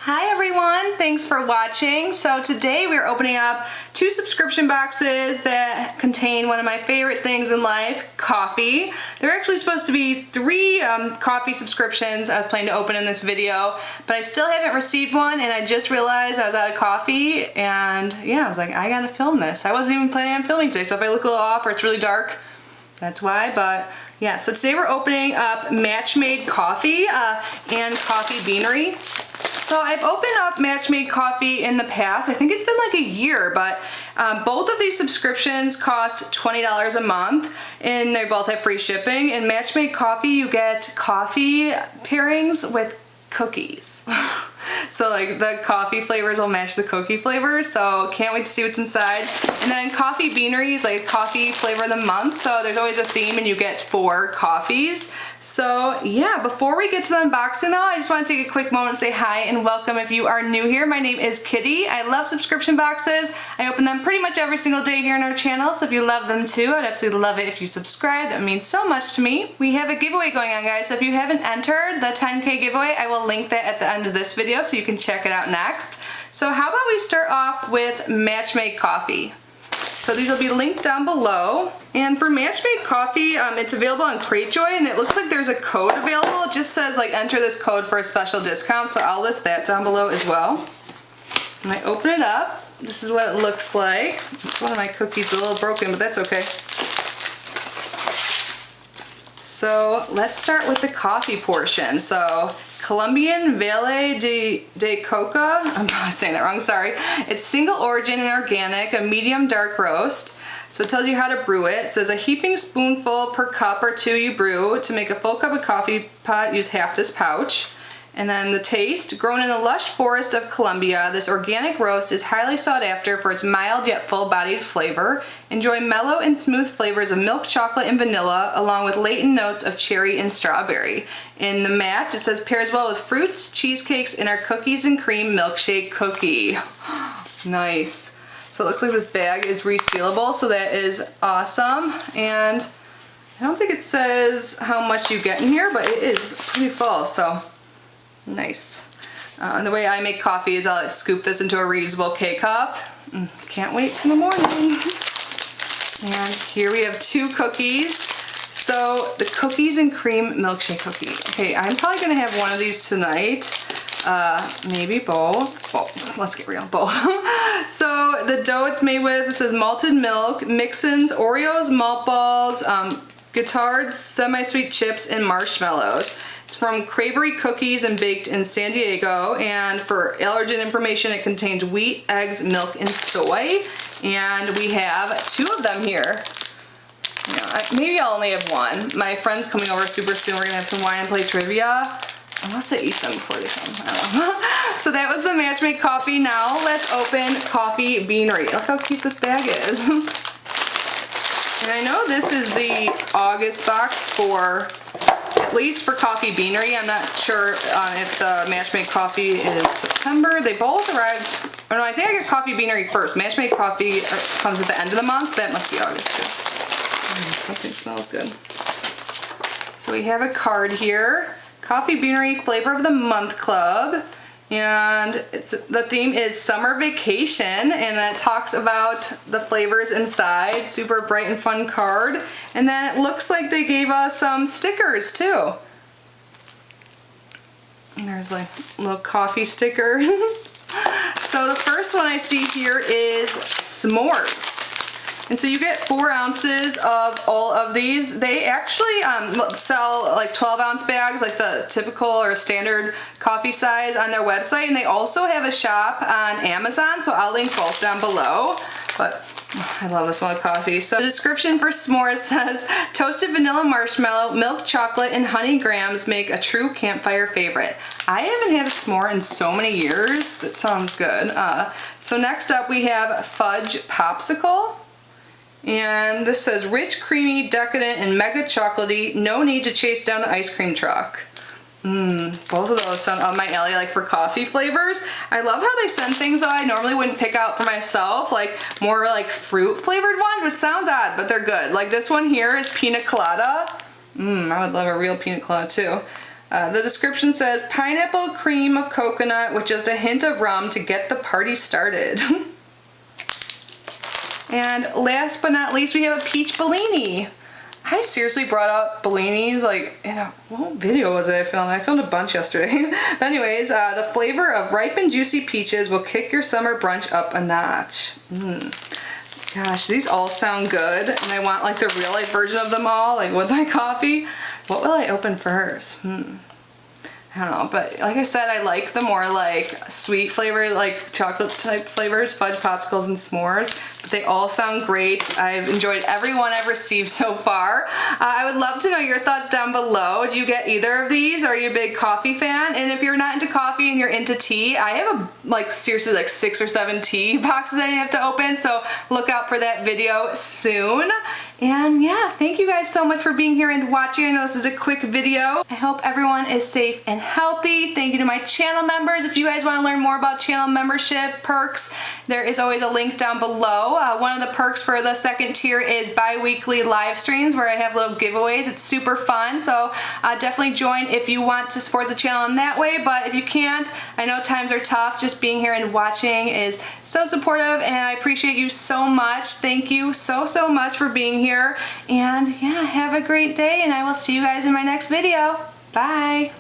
Hi everyone, thanks for watching. So today we're opening up 2 subscription boxes that contain one of my favorite things in life, coffee. They're actually supposed to be 3 coffee subscriptions I was planning to open in this video, but I still haven't received one and I just realized I was out of coffee and yeah, I was like, I gotta film this. I wasn't even planning on filming today, so if I look a little off or it's really dark, that's why, but yeah. So today we're opening up Match Made Coffee and Coffee Beanery. So I've opened up Match Made Coffee in the past. I think it's been like a year, but both of these subscriptions cost $20 a month and they both have free shipping. In Match Made Coffee, you get coffee pairings with cookies. So like the coffee flavors will match the cookie flavors, so can't wait to see what's inside. And then Coffee Beanery is like coffee flavor of the month, so there's always a theme and you get 4 coffees. So yeah, before we get to the unboxing though, I just want to take a quick moment and say hi and welcome if you are new here. My name is Kitty. I love subscription boxes. I open them pretty much every single day here on our channel, so if you love them too, I'd absolutely love it if you subscribe. That means so much to me. We have a giveaway going on, guys, so if you haven't entered the 10K giveaway, I will link that at the end of this video so you can check it out next. So how about we start off with Match Made Coffee. So these will be linked down below. And for Match Made Coffee, it's available on Cratejoy, and it looks like there's a code available. It just says like enter this code for a special discount, so I'll list that down below as well. When I open it up, this is what it looks like. One of my cookies is a little broken, but that's okay. So let's start with the coffee portion. So Colombian Valle de Coca, I'm probably saying that wrong, sorry. It's single origin and organic, a medium dark roast. So it tells you how to brew it. It says a heaping spoonful per cup or 2 you brew. To make a full cup of coffee pot, use half this pouch. And then the taste, grown in the lush forest of Colombia, this organic roast is highly sought after for its mild yet full-bodied flavor. Enjoy mellow and smooth flavors of milk, chocolate, and vanilla, along with latent notes of cherry and strawberry. In the match, it says pairs well with fruits, cheesecakes, and our cookies and cream milkshake cookie. Nice. So it looks like this bag is resealable, so that is awesome. And I don't think it says how much you get in here, but it is pretty full, so nice. The way I make coffee is I'll scoop this into a reusable K-cup. Can't wait for the morning. And here we have 2 cookies. So the cookies and cream milkshake cookie. Okay, I'm probably gonna have one of these tonight. Maybe both. Both. Let's get real, both. So the dough it's made with, it says malted milk, mix-ins, Oreos, malt balls, Guittards, semi-sweet chips, and marshmallows. It's from Cravery Cookies and baked in San Diego, and for allergen information it contains wheat, eggs, milk, and soy. And we have 2 of them here. You know, maybe I'll only have one. My friend's coming over super soon. We're gonna have some wine and play trivia. Unless I eat them before they come, I don't know. So that was the Match Made Coffee. Now let's open Coffee Beanery. Look how cute this bag is. And I know this is the August box for, at least for Coffee Beanery. I'm not sure if the Match Made Coffee is September. They both arrived, oh no, I think I got Coffee Beanery first. Match Made Coffee comes at the end of the month, so that must be August too. Something smells good. So we have a card here. Coffee Beanery Flavor of the Month Club. And the theme is summer vacation, and that talks about the flavors inside. Super bright and fun card. And then it looks like they gave us some stickers too. And there's like little coffee stickers. So the first one I see here is s'mores. And so you get 4 ounces of all of these. They actually sell like 12-ounce bags, like the typical or standard coffee size on their website. And they also have a shop on Amazon, so I'll link both down below. But I love the smell of coffee. So the description for s'mores says, toasted vanilla marshmallow, milk chocolate, and honey grams make a true campfire favorite. I haven't had a s'more in so many years. It sounds good. So next up we have fudge popsicle. And this says rich, creamy, decadent, and mega chocolatey. No need to chase down the ice cream truck. Both of those sound up my alley, like for coffee flavors. I love how they send things that I normally wouldn't pick out for myself, like more like fruit flavored ones, which sounds odd, but they're good. Like this one here is pina colada. I would love a real pina colada too. The description says pineapple cream of coconut with just a hint of rum to get the party started. And last but not least, we have a peach Bellini. I seriously brought up Bellinis like in what video was it I filmed? I filmed a bunch yesterday. But anyways, the flavor of ripe and juicy peaches will kick your summer brunch up a notch. Gosh, these all sound good, and I want like the real life version of them all, like with my coffee. What will I open first? I don't know, but like I said, I like the more like sweet flavor, like chocolate type flavors, fudge popsicles and s'mores. But they all sound great. I've enjoyed every one I've received so far. I would love to know your thoughts down below. Do you get either of these? Are you a big coffee fan? And if you're not into coffee and you're into tea, I have like seriously like 6 or 7 tea boxes I have to open, so look out for that video soon. And yeah, thank you guys so much for being here and watching. I know this is a quick video. I hope everyone is safe and healthy. Thank you to my channel members. If you guys want to learn more about channel membership perks, there is always a link down below. One of the perks for the second tier is bi-weekly live streams where I have little giveaways. It's super fun, so definitely join if you want to support the channel in that way. But if you can't, I know times are tough. Just being here and watching is so supportive, and I appreciate you so much. Thank you so much for being here. And yeah, have a great day, and I will see you guys in my next video. Bye.